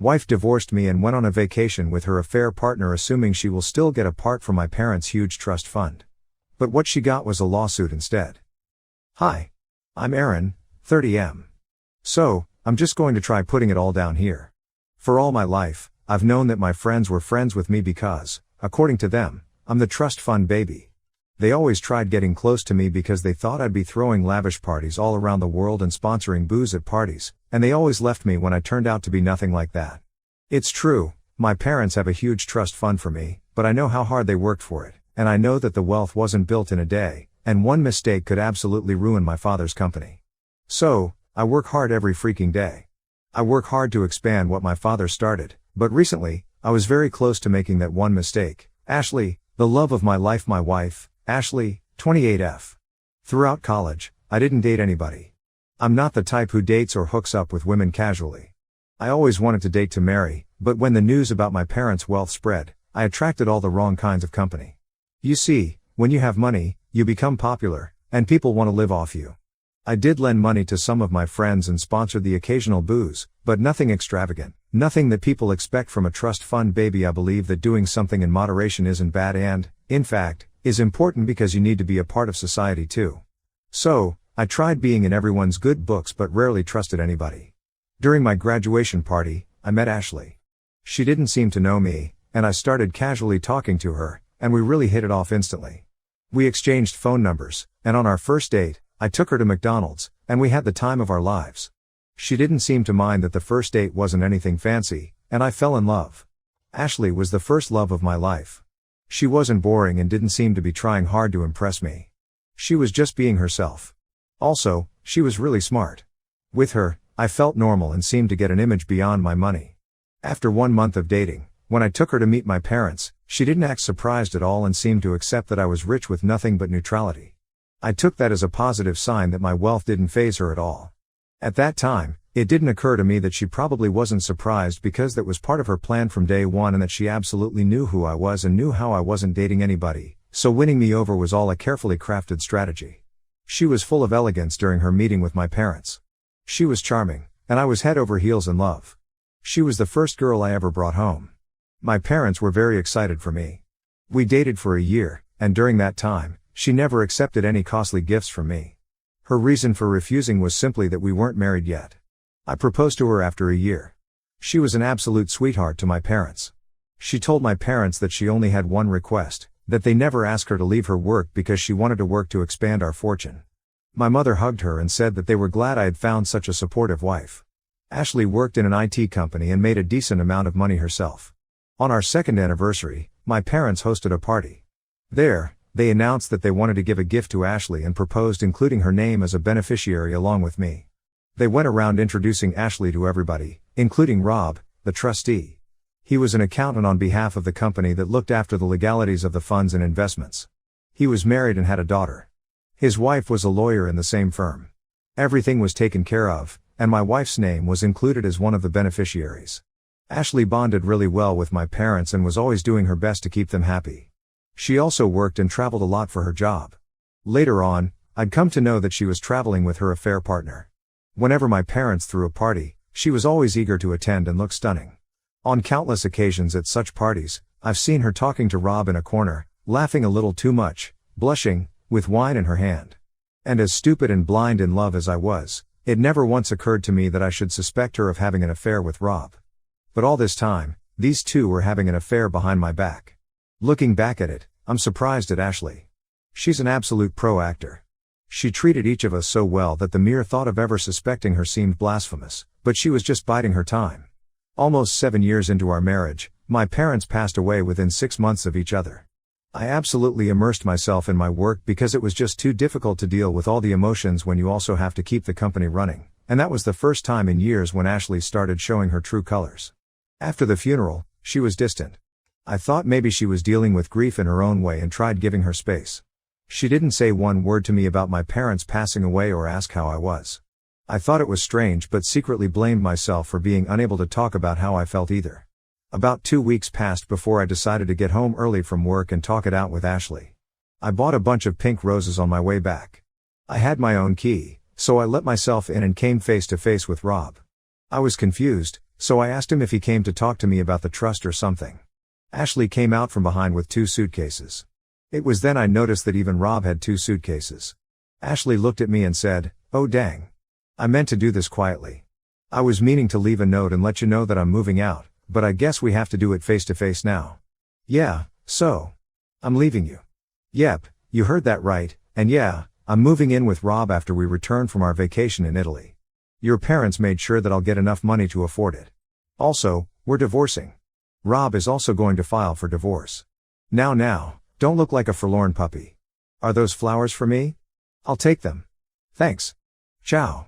Wife divorced me and went on a vacation with her affair partner, assuming she will still get a part from my parents' huge trust fund. But what she got was a lawsuit instead. Hi. I'm Aaron, 30M. So, I'm just going to try putting it all down here. For all my life, I've known that my friends were friends with me because, according to them, I'm the trust fund baby. They always tried getting close to me because they thought I'd be throwing lavish parties all around the world and sponsoring booze at parties, and they always left me when I turned out to be nothing like that. It's true, my parents have a huge trust fund for me, but I know how hard they worked for it, and I know that the wealth wasn't built in a day, and one mistake could absolutely ruin my father's company. So, I work hard every freaking day. I work hard to expand what my father started, but recently, I was very close to making that one mistake. Ashley, the love of my life, my wife, Ashley, 28F. Throughout college, I didn't date anybody. I'm not the type who dates or hooks up with women casually. I always wanted to date to marry, but when the news about my parents' wealth spread, I attracted all the wrong kinds of company. You see, when you have money, you become popular, and people want to live off you. I did lend money to some of my friends and sponsored the occasional booze, but nothing extravagant, nothing that people expect from a trust fund baby. I believe that doing something in moderation isn't bad and, in fact, is important because you need to be a part of society too. So, I tried being in everyone's good books but rarely trusted anybody. During my graduation party, I met Ashley. She didn't seem to know me, and I started casually talking to her, and we really hit it off instantly. We exchanged phone numbers, and on our first date, I took her to McDonald's, and we had the time of our lives. She didn't seem to mind that the first date wasn't anything fancy, and I fell in love. Ashley was the first love of my life. She wasn't boring and didn't seem to be trying hard to impress me. She was just being herself. Also, she was really smart. With her, I felt normal and seemed to get an image beyond my money. After 1 month of dating, when I took her to meet my parents, she didn't act surprised at all and seemed to accept that I was rich with nothing but neutrality. I took that as a positive sign that my wealth didn't faze her at all. At that time, it didn't occur to me that she probably wasn't surprised because that was part of her plan from day one and that she absolutely knew who I was and knew how I wasn't dating anybody, so winning me over was all a carefully crafted strategy. She was full of elegance during her meeting with my parents. She was charming, and I was head over heels in love. She was the first girl I ever brought home. My parents were very excited for me. We dated for a year, and during that time, she never accepted any costly gifts from me. Her reason for refusing was simply that we weren't married yet. I proposed to her after a year. She was an absolute sweetheart to my parents. She told my parents that she only had one request, that they never ask her to leave her work because she wanted to work to expand our fortune. My mother hugged her and said that they were glad I had found such a supportive wife. Ashley worked in an IT company and made a decent amount of money herself. On our second anniversary, my parents hosted a party. There, they announced that they wanted to give a gift to Ashley and proposed including her name as a beneficiary along with me. They went around introducing Ashley to everybody, including Rob, the trustee. He was an accountant on behalf of the company that looked after the legalities of the funds and investments. He was married and had a daughter. His wife was a lawyer in the same firm. Everything was taken care of, and my wife's name was included as one of the beneficiaries. Ashley bonded really well with my parents and was always doing her best to keep them happy. She also worked and traveled a lot for her job. Later on, I'd come to know that she was traveling with her affair partner. Whenever my parents threw a party, she was always eager to attend and look stunning. On countless occasions at such parties, I've seen her talking to Rob in a corner, laughing a little too much, blushing, with wine in her hand. And as stupid and blind in love as I was, it never once occurred to me that I should suspect her of having an affair with Rob. But all this time, these two were having an affair behind my back. Looking back at it, I'm surprised at Ashley. She's an absolute pro actor. She treated each of us so well that the mere thought of ever suspecting her seemed blasphemous, but she was just biding her time. Almost 7 years into our marriage, my parents passed away within 6 months of each other. I absolutely immersed myself in my work because it was just too difficult to deal with all the emotions when you also have to keep the company running, and that was the first time in years when Ashley started showing her true colors. After the funeral, she was distant. I thought maybe she was dealing with grief in her own way and tried giving her space. She didn't say one word to me about my parents passing away or ask how I was. I thought it was strange but secretly blamed myself for being unable to talk about how I felt either. About 2 weeks passed before I decided to get home early from work and talk it out with Ashley. I bought a bunch of pink roses on my way back. I had my own key, so I let myself in and came face to face with Rob. I was confused, so I asked him if he came to talk to me about the trust or something. Ashley came out from behind with 2 suitcases. It was then I noticed that even Rob had 2 suitcases. Ashley looked at me and said, "Oh dang. I meant to do this quietly. I was meaning to leave a note and let you know that I'm moving out, but I guess we have to do it face to face now." "Yeah, so. I'm leaving you." "Yep, you heard that right, and yeah, I'm moving in with Rob after we return from our vacation in Italy. Your parents made sure that I'll get enough money to afford it. Also, we're divorcing. Rob is also going to file for divorce. Now, don't look like a forlorn puppy. Are those flowers for me? I'll take them. Thanks. Ciao."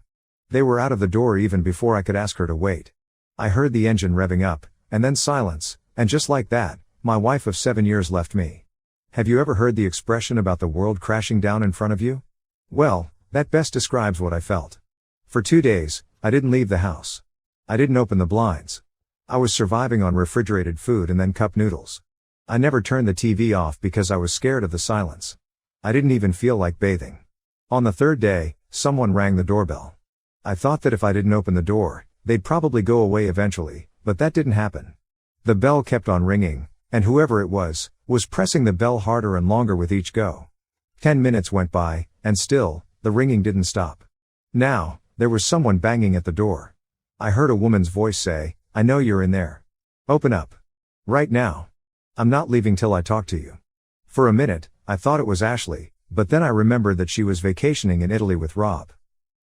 They were out of the door even before I could ask her to wait. I heard the engine revving up, and then silence, and just like that, my wife of 7 years left me. Have you ever heard the expression about the world crashing down in front of you? Well, that best describes what I felt. For 2 days, I didn't leave the house. I didn't open the blinds. I was surviving on refrigerated food and then cup noodles. I never turned the TV off because I was scared of the silence. I didn't even feel like bathing. On the 3rd day, someone rang the doorbell. I thought that if I didn't open the door, they'd probably go away eventually, but that didn't happen. The bell kept on ringing, and whoever it was pressing the bell harder and longer with each go. 10 minutes went by, and still, the ringing didn't stop. Now, there was someone banging at the door. I heard a woman's voice say, "I know you're in there. Open up. Right now. I'm not leaving till I talk to you." For a minute, I thought it was Ashley, but then I remembered that she was vacationing in Italy with Rob.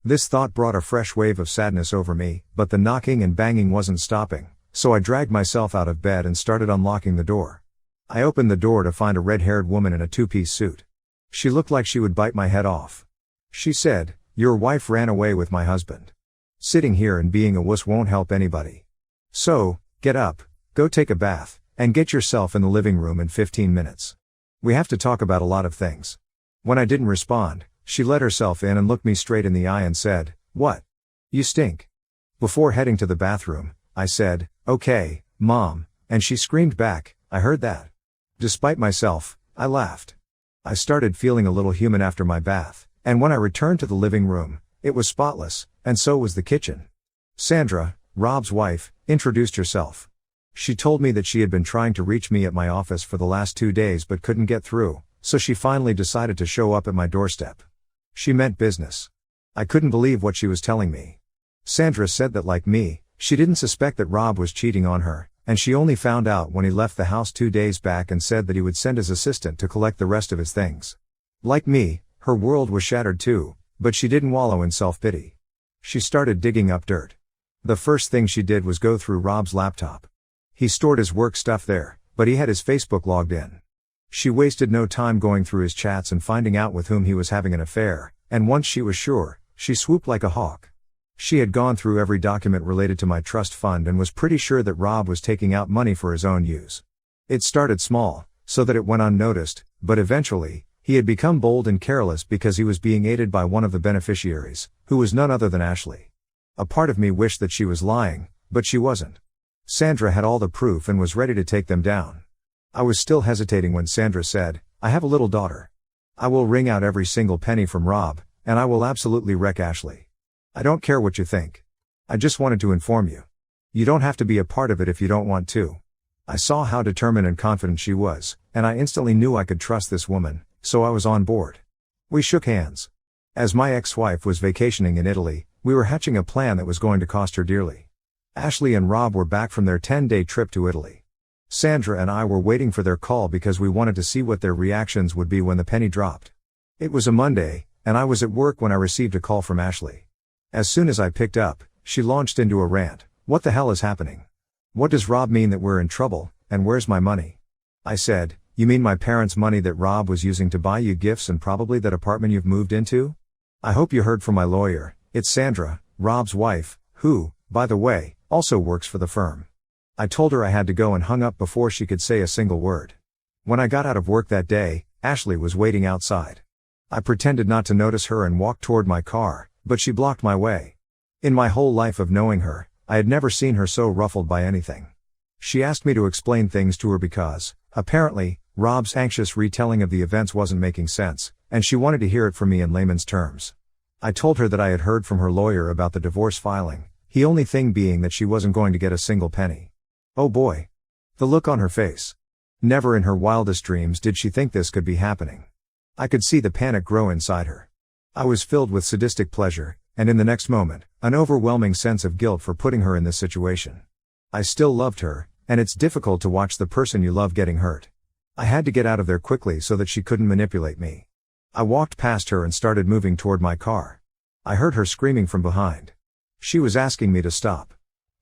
This thought brought a fresh wave of sadness over me, but the knocking and banging wasn't stopping, so I dragged myself out of bed and started unlocking the door. I opened the door to find a red-haired woman in a 2-piece suit. She looked like she would bite my head off. She said, "Your wife ran away with my husband. Sitting here and being a wuss won't help anybody. So, get up, go take a bath, and get yourself in the living room in 15 minutes. We have to talk about a lot of things." When I didn't respond, she let herself in and looked me straight in the eye and said, "What? You stink." Before heading to the bathroom, I said, "Okay, Mom," and she screamed back, "I heard that." Despite myself, I laughed. I started feeling a little human after my bath, and when I returned to the living room, it was spotless, and so was the kitchen. Sandra, Rob's wife, introduced herself. She told me that she had been trying to reach me at my office for the last 2 days but couldn't get through, so she finally decided to show up at my doorstep. She meant business. I couldn't believe what she was telling me. Sandra said that like me, she didn't suspect that Rob was cheating on her, and she only found out when he left the house 2 days back and said that he would send his assistant to collect the rest of his things. Like me, her world was shattered too, but she didn't wallow in self-pity. She started digging up dirt. The first thing she did was go through Rob's laptop. He stored his work stuff there, but he had his Facebook logged in. She wasted no time going through his chats and finding out with whom he was having an affair, and once she was sure, she swooped like a hawk. She had gone through every document related to my trust fund and was pretty sure that Rob was taking out money for his own use. It started small, so that it went unnoticed, but eventually, he had become bold and careless because he was being aided by one of the beneficiaries, who was none other than Ashley. A part of me wished that she was lying, but she wasn't. Sandra had all the proof and was ready to take them down. I was still hesitating when Sandra said, "I have a little daughter. I will wring out every single penny from Rob, and I will absolutely wreck Ashley. I don't care what you think. I just wanted to inform you. You don't have to be a part of it if you don't want to." I saw how determined and confident she was, and I instantly knew I could trust this woman, so I was on board. We shook hands. As my ex-wife was vacationing in Italy, we were hatching a plan that was going to cost her dearly. Ashley and Rob were back from their 10-day trip to Italy. Sandra and I were waiting for their call because we wanted to see what their reactions would be when the penny dropped. It was a Monday, and I was at work when I received a call from Ashley. As soon as I picked up, she launched into a rant. "What the hell is happening? What does Rob mean that we're in trouble, and where's my money?" I said, "You mean my parents' money that Rob was using to buy you gifts and probably that apartment you've moved into? I hope you heard from my lawyer. It's Sandra, Rob's wife, who, by the way, also works for the firm." I told her I had to go and hung up before she could say a single word. When I got out of work that day, Ashley was waiting outside. I pretended not to notice her and walked toward my car, but she blocked my way. In my whole life of knowing her, I had never seen her so ruffled by anything. She asked me to explain things to her because, apparently, Rob's anxious retelling of the events wasn't making sense, and she wanted to hear it from me in layman's terms. I told her that I had heard from her lawyer about the divorce filing, The only thing being that she wasn't going to get a single penny. Oh boy. The look on her face. Never in her wildest dreams did she think this could be happening. I could see the panic grow inside her. I was filled with sadistic pleasure, and in the next moment, an overwhelming sense of guilt for putting her in this situation. I still loved her, and it's difficult to watch the person you love getting hurt. I had to get out of there quickly so that she couldn't manipulate me. I walked past her and started moving toward my car. I heard her screaming from behind. She was asking me to stop.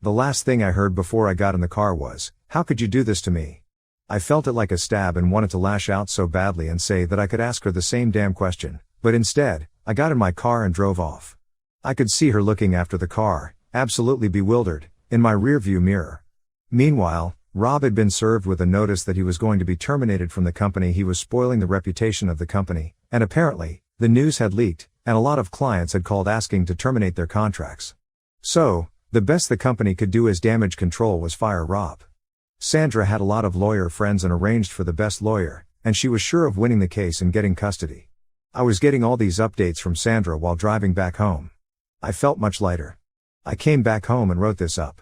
The last thing I heard before I got in the car was, "How could you do this to me?" I felt it like a stab and wanted to lash out so badly and say that I could ask her the same damn question, but instead, I got in my car and drove off. I could see her looking after the car, absolutely bewildered, in my rearview mirror. Meanwhile, Rob had been served with a notice that he was going to be terminated from the company. He was spoiling the reputation of the company, and apparently, the news had leaked, and a lot of clients had called asking to terminate their contracts. So, the best the company could do as damage control was fire Rob. Sandra had a lot of lawyer friends and arranged for the best lawyer, and she was sure of winning the case and getting custody. I was getting all these updates from Sandra while driving back home. I felt much lighter. I came back home and wrote this up.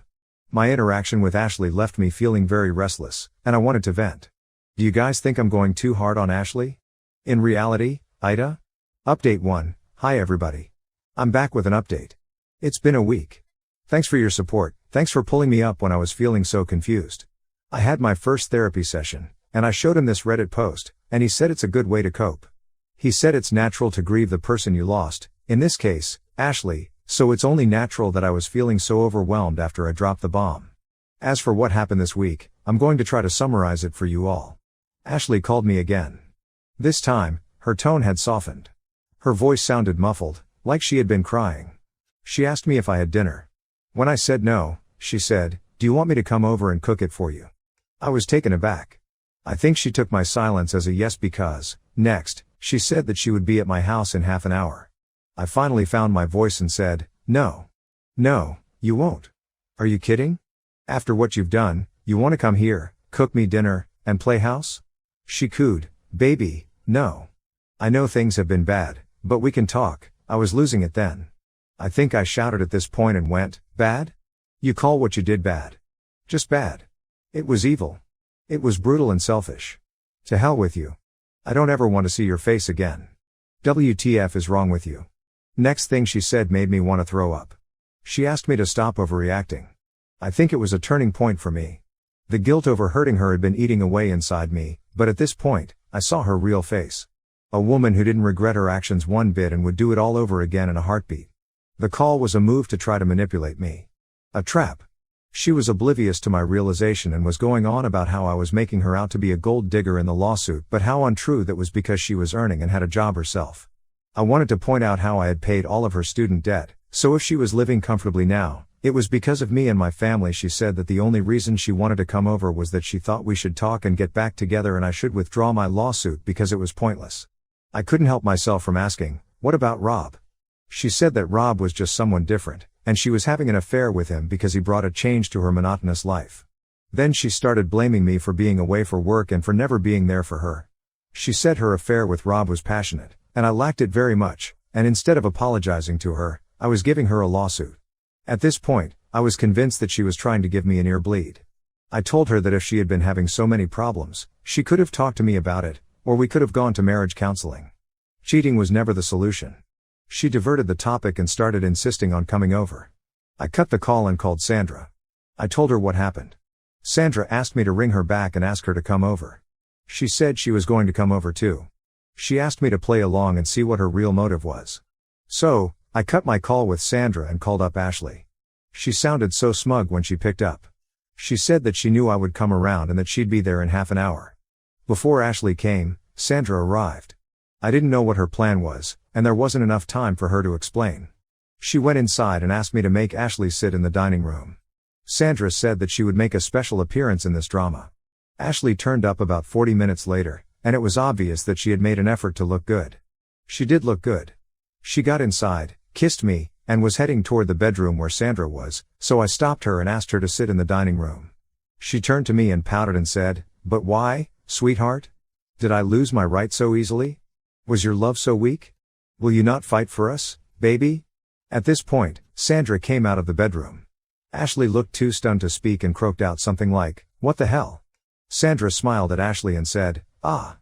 My interaction with Ashley left me feeling very restless, and I wanted to vent. Do you guys think I'm going too hard on Ashley? In reality, Ida? Update 1. Hi everybody. I'm back with an update. It's been a week. Thanks for your support, thanks for pulling me up when I was feeling so confused. I had my first therapy session, and I showed him this Reddit post, and he said it's a good way to cope. He said it's natural to grieve the person you lost, in this case, Ashley, so it's only natural that I was feeling so overwhelmed after I dropped the bomb. As for what happened this week, I'm going to try to summarize it for you all. Ashley called me again. This time, her tone had softened. Her voice sounded muffled, like she had been crying. She asked me if I had dinner. When I said no, she said, "Do you want me to come over and cook it for you?" I was taken aback. I think she took my silence as a yes because, next, she said that she would be at my house in half an hour. I finally found my voice and said, "No. No, you won't. Are you kidding? After what you've done, you want to come here, cook me dinner, and play house?" She cooed, "Baby, no. I know things have been bad, but we can talk." I was losing it then. I think I shouted at this point and went, "Bad? You call what you did bad? Just bad. It was evil. It was brutal and selfish. To hell with you. I don't ever want to see your face again. WTF is wrong with you?" Next thing she said made me want to throw up. She asked me to stop overreacting. I think it was a turning point for me. The guilt over hurting her had been eating away inside me, but at this point, I saw her real face. A woman who didn't regret her actions one bit and would do it all over again in a heartbeat. The call was a move to try to manipulate me. A trap. She was oblivious to my realization and was going on about how I was making her out to be a gold digger in the lawsuit, but how untrue that was because she was earning and had a job herself. I wanted to point out how I had paid all of her student debt, so if she was living comfortably now, it was because of me and my family. She said that the only reason she wanted to come over was that she thought we should talk and get back together and I should withdraw my lawsuit because it was pointless. I couldn't help myself from asking, "What about Rob?" She said that Rob was just someone different, and she was having an affair with him because he brought a change to her monotonous life. Then she started blaming me for being away for work and for never being there for her. She said her affair with Rob was passionate, and I lacked it very much, and instead of apologizing to her, I was giving her a lawsuit. At this point, I was convinced that she was trying to give me an ear bleed. I told her that if she had been having so many problems, she could have talked to me about it, or we could have gone to marriage counseling. Cheating was never the solution. She diverted the topic and started insisting on coming over. I cut the call and called Sandra. I told her what happened. Sandra asked me to ring her back and ask her to come over. She said she was going to come over too. She asked me to play along and see what her real motive was. So, I cut my call with Sandra and called up Ashley. She sounded so smug when she picked up. She said that she knew I would come around and that she'd be there in half an hour. Before Ashley came, Sandra arrived. I didn't know what her plan was, and there wasn't enough time for her to explain. She went inside and asked me to make Ashley sit in the dining room. Sandra said that she would make a special appearance in this drama. Ashley turned up about 40 minutes later, and it was obvious that she had made an effort to look good. She did look good. She got inside, kissed me, and was heading toward the bedroom where Sandra was, so I stopped her and asked her to sit in the dining room. She turned to me and pouted and said, "But why, sweetheart? Did I lose my right so easily? Was your love so weak? Will you not fight for us, baby?" At this point, Sandra came out of the bedroom. Ashley looked too stunned to speak and croaked out something like, "What the hell?" Sandra smiled at Ashley and said, "Ah.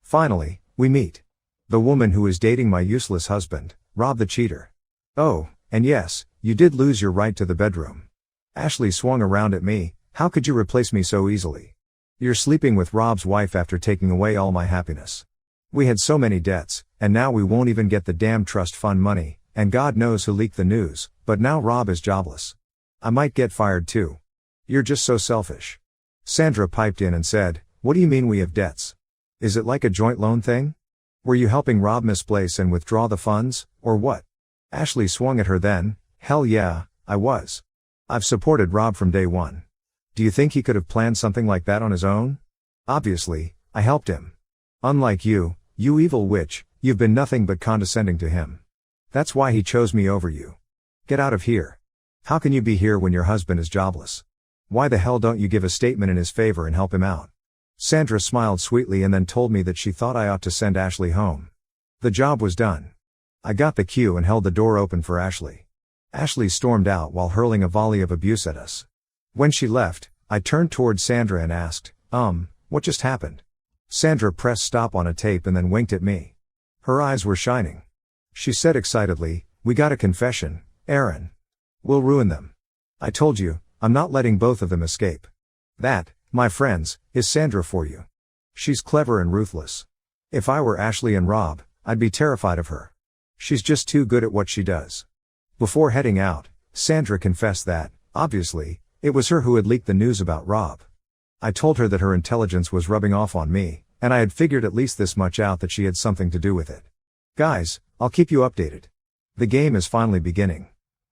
Finally, we meet. The woman who is dating my useless husband, Rob the cheater. Oh, and yes, you did lose your right to the bedroom." Ashley swung around at me. "How could you replace me so easily? You're sleeping with Rob's wife after taking away all my happiness. We had so many debts, and now we won't even get the damn trust fund money, and God knows who leaked the news, but now Rob is jobless. I might get fired too. You're just so selfish." Sandra piped in and said, "What do you mean we have debts? Is it like a joint loan thing? Were you helping Rob misplace and withdraw the funds, or what?" Ashley swung at her then. "Hell yeah, I was. I've supported Rob from day one. Do you think he could have planned something like that on his own? Obviously, I helped him. Unlike you, you evil witch, you've been nothing but condescending to him. That's why he chose me over you. Get out of here. How can you be here when your husband is jobless? Why the hell don't you give a statement in his favor and help him out?" Sandra smiled sweetly and then told me that she thought I ought to send Ashley home. The job was done. I got the cue and held the door open for Ashley. Ashley stormed out while hurling a volley of abuse at us. When she left, I turned toward Sandra and asked, what just happened?" Sandra pressed stop on a tape and then winked at me. Her eyes were shining. She said excitedly, "We got a confession, Aaron. We'll ruin them. I told you, I'm not letting both of them escape. That, my friends, is Sandra for you. She's clever and ruthless. If I were Ashley and Rob, I'd be terrified of her. She's just too good at what she does." Before heading out, Sandra confessed that, obviously, it was her who had leaked the news about Rob. I told her that her intelligence was rubbing off on me, and I had figured at least this much out, that she had something to do with it. Guys, I'll keep you updated. The game is finally beginning.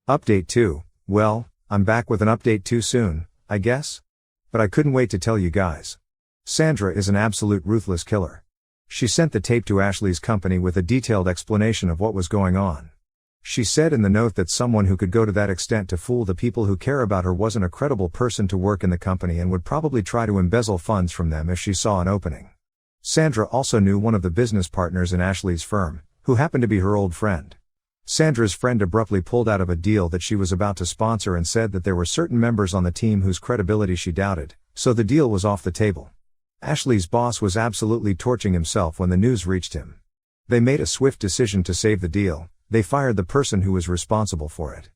Update 2, well, I'm back with an update too soon, I guess? But I couldn't wait to tell you guys. Sandra is an absolute ruthless killer. She sent the tape to Ashley's company with a detailed explanation of what was going on. She said in the note that someone who could go to that extent to fool the people who care about her wasn't a credible person to work in the company and would probably try to embezzle funds from them if she saw an opening. Sandra also knew one of the business partners in Ashley's firm, who happened to be her old friend. Sandra's friend abruptly pulled out of a deal that she was about to sponsor and said that there were certain members on the team whose credibility she doubted, so the deal was off the table. Ashley's boss was absolutely torching himself when the news reached him. They made a swift decision to save the deal. They fired the person who was responsible for it.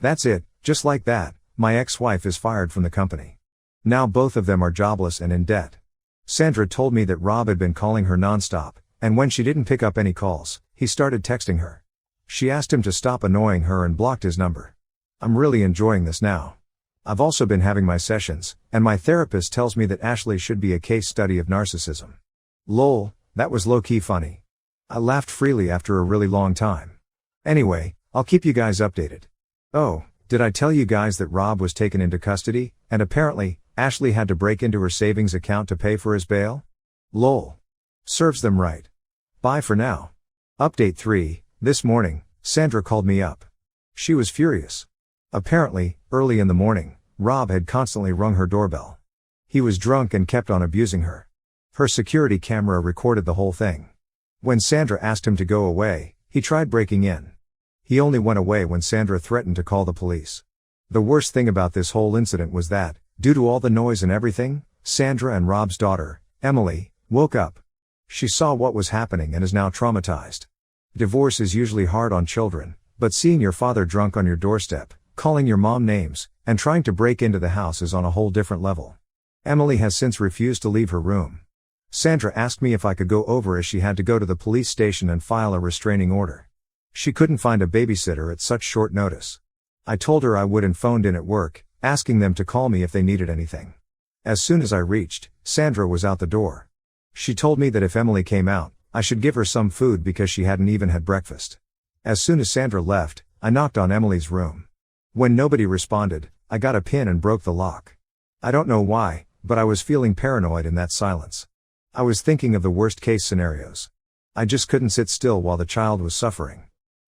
That's it, just like that, my ex-wife is fired from the company. Now both of them are jobless and in debt. Sandra told me that Rob had been calling her nonstop, and when she didn't pick up any calls, he started texting her. She asked him to stop annoying her and blocked his number. I'm really enjoying this now. I've also been having my sessions, and my therapist tells me that Ashley should be a case study of narcissism. Lol, that was low-key funny. I laughed freely after a really long time. Anyway, I'll keep you guys updated. Oh, did I tell you guys that Rob was taken into custody, and apparently, Ashley had to break into her savings account to pay for his bail? Lol. Serves them right. Bye for now. Update 3, this morning, Sandra called me up. She was furious. Apparently, early in the morning, Rob had constantly rung her doorbell. He was drunk and kept on abusing her. Her security camera recorded the whole thing. When Sandra asked him to go away, he tried breaking in. He only went away when Sandra threatened to call the police. The worst thing about this whole incident was that, due to all the noise and everything, Sandra and Rob's daughter, Emily, woke up. She saw what was happening and is now traumatized. Divorce is usually hard on children, but seeing your father drunk on your doorstep, calling your mom names, and trying to break into the house is on a whole different level. Emily has since refused to leave her room. Sandra asked me if I could go over as she had to go to the police station and file a restraining order. She couldn't find a babysitter at such short notice. I told her I would and phoned in at work, asking them to call me if they needed anything. As soon as I reached, Sandra was out the door. She told me that if Emily came out, I should give her some food because she hadn't even had breakfast. As soon as Sandra left, I knocked on Emily's room. When nobody responded, I got a pin and broke the lock. I don't know why, but I was feeling paranoid in that silence. I was thinking of the worst case scenarios. I just couldn't sit still while the child was suffering.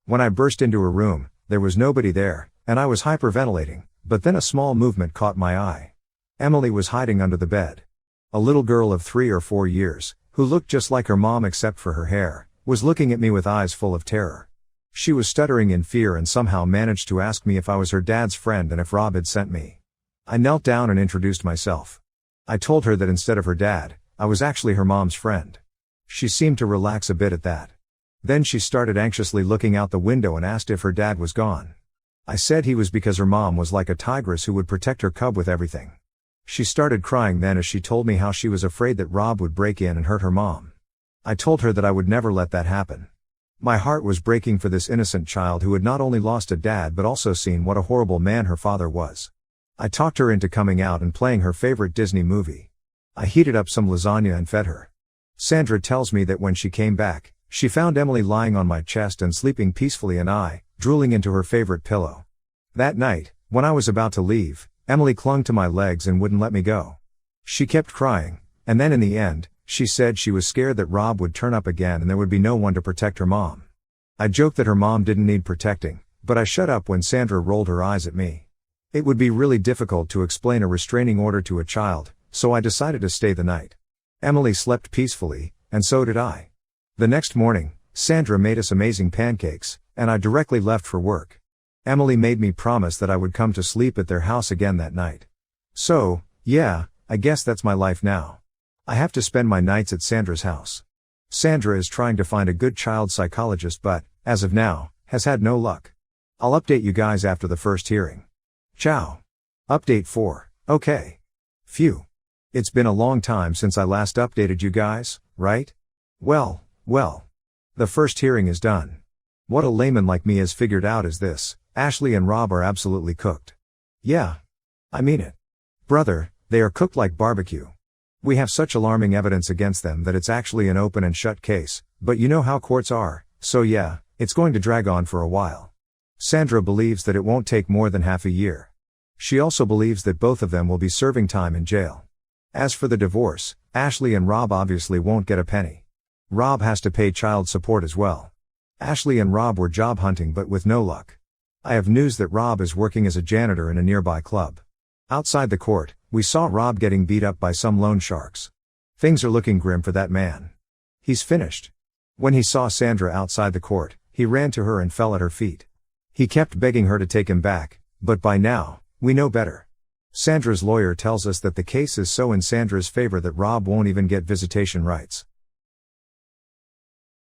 When I burst into her room, there was nobody there, and I was hyperventilating, but then a small movement caught my eye. Emily was hiding under the bed. A little girl of 3 or 4 years, who looked just like her mom except for her hair, was looking at me with eyes full of terror. She was stuttering in fear and somehow managed to ask me if I was her dad's friend and if Rob had sent me. I knelt down and introduced myself. I told her that instead of her dad, I was actually her mom's friend. She seemed to relax a bit at that. Then she started anxiously looking out the window and asked if her dad was gone. I said he was because her mom was like a tigress who would protect her cub with everything. She started crying then as she told me how she was afraid that Rob would break in and hurt her mom. I told her that I would never let that happen. My heart was breaking for this innocent child who had not only lost a dad but also seen what a horrible man her father was. I talked her into coming out and playing her favorite Disney movie. I heated up some lasagna and fed her. Sandra tells me that when she came back, she found Emily lying on my chest and sleeping peacefully and I, drooling into her favorite pillow. That night, when I was about to leave, Emily clung to my legs and wouldn't let me go. She kept crying, and then in the end, she said she was scared that Rob would turn up again and there would be no one to protect her mom. I joked that her mom didn't need protecting, but I shut up when Sandra rolled her eyes at me. It would be really difficult to explain a restraining order to a child, so I decided to stay the night. Emily slept peacefully, and so did I. The next morning, Sandra made us amazing pancakes, and I directly left for work. Emily made me promise that I would come to sleep at their house again that night. So, yeah, I guess that's my life now. I have to spend my nights at Sandra's house. Sandra is trying to find a good child psychologist but, as of now, has had no luck. I'll update you guys after the first hearing. Ciao. Update 4. Okay. Phew. It's been a long time since I last updated you guys, right? Well. The first hearing is done. What a layman like me has figured out is this: Ashley and Rob are absolutely cooked. Yeah. I mean it. Brother, they are cooked like barbecue. We have such alarming evidence against them that it's actually an open and shut case, but you know how courts are, so yeah, it's going to drag on for a while. Sandra believes that it won't take more than half a year. She also believes that both of them will be serving time in jail. As for the divorce, Ashley and Rob obviously won't get a penny. Rob has to pay child support as well. Ashley and Rob were job hunting but with no luck. I have news that Rob is working as a janitor in a nearby club. Outside the court, we saw Rob getting beat up by some loan sharks. Things are looking grim for that man. He's finished. When he saw Sandra outside the court, he ran to her and fell at her feet. He kept begging her to take him back, but by now, we know better. Sandra's lawyer tells us that the case is so in Sandra's favor that Rob won't even get visitation rights.